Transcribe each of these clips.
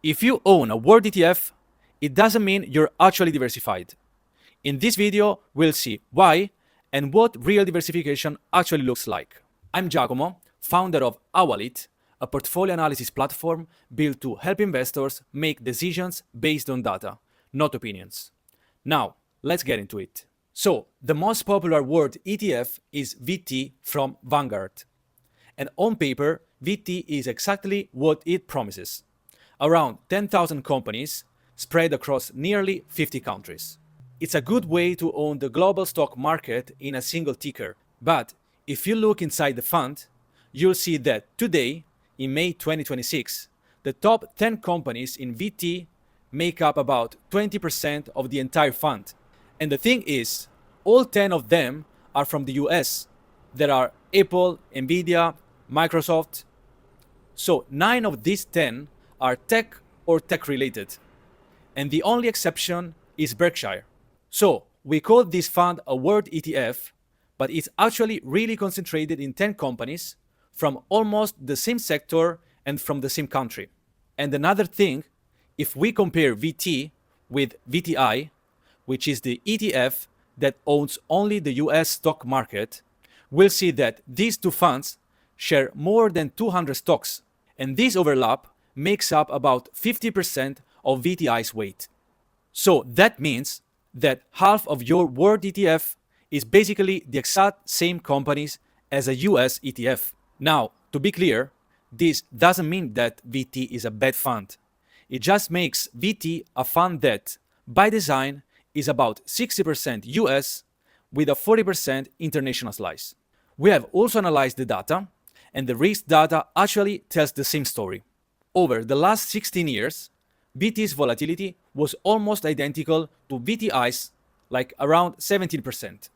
If you own a world ETF, it doesn't mean you're actually diversified. In this video, we'll see why and what real diversification actually looks like. I'm Giacomo, founder of Awalyt, a portfolio analysis platform built to help investors make decisions based on data, not opinions. Now, let's get into it. So, the most popular world ETF is VT from Vanguard. And on paper, VT is exactly what it promises. Around 10,000 companies spread across nearly 50 countries. It's a good way to own the global stock market in a single ticker. But if you look inside the fund, you'll see that today, in May 2026, the top 10 companies in VT make up about 20% of the entire fund. And the thing is, all 10 of them are from the US. There are Apple, Nvidia, Microsoft. So 9 of these 10 are tech or tech related. And the only exception is Berkshire. So we call this fund a world ETF, but it's actually really concentrated in 10 companies from almost the same sector and from the same country. And another thing, if we compare VT with VTI, which is the ETF that owns only the US stock market, we'll see that these two funds share more than 200 stocks, and this overlap makes up about 50% of VTI's weight. So that means that half of your world ETF is basically the exact same companies as a US ETF. Now, to be clear, this doesn't mean that VT is a bad fund. It just makes VT a fund that, by design, is about 60% US with a 40% international slice. We have also analyzed the data, and the risk data actually tells the same story. Over the last 16 years, VT's volatility was almost identical to VTI's, like around 17%.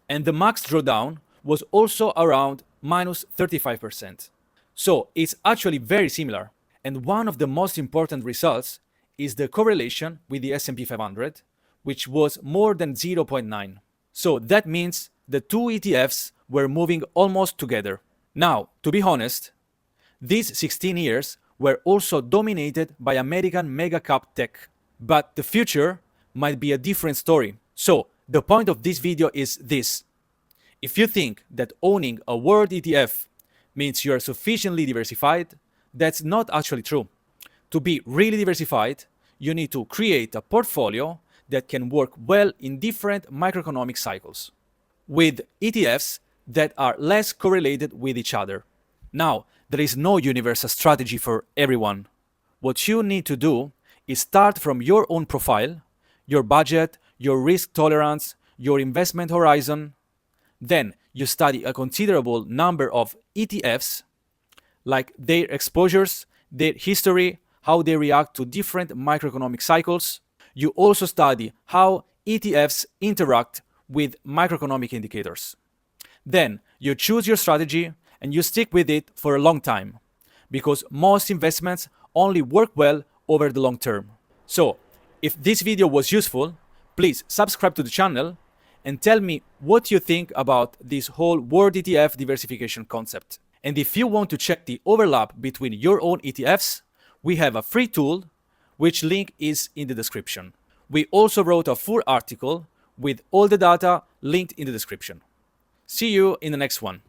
And the max drawdown was also around minus 35%. So it's actually very similar. And one of the most important results is the correlation with the S&P 500, which was more than 0.9. So that means the two ETFs were moving almost together. Now, to be honest, these 16 years were also dominated by American mega-cap tech. But the future might be a different story. So the point of this video is this. If you think that owning a world ETF means you are sufficiently diversified, that's not actually true. To be really diversified, you need to create a portfolio that can work well in different microeconomic cycles, with ETFs that are less correlated with each other. Now, there is no universal strategy for everyone. What you need to do is start from your own profile, your budget, your risk tolerance, your investment horizon. Then you study a considerable number of ETFs, like their exposures, their history, how they react to different macroeconomic cycles. You also study how ETFs interact with macroeconomic indicators. Then you choose your strategy and you stick with it for a long time, because most investments only work well over the long term. So, if this video was useful, please subscribe to the channel and tell me what you think about this whole world ETF diversification concept. And if you want to check the overlap between your own ETFs, we have a free tool, which link is in the description. We also wrote a full article with all the data linked in the description. See you in the next one.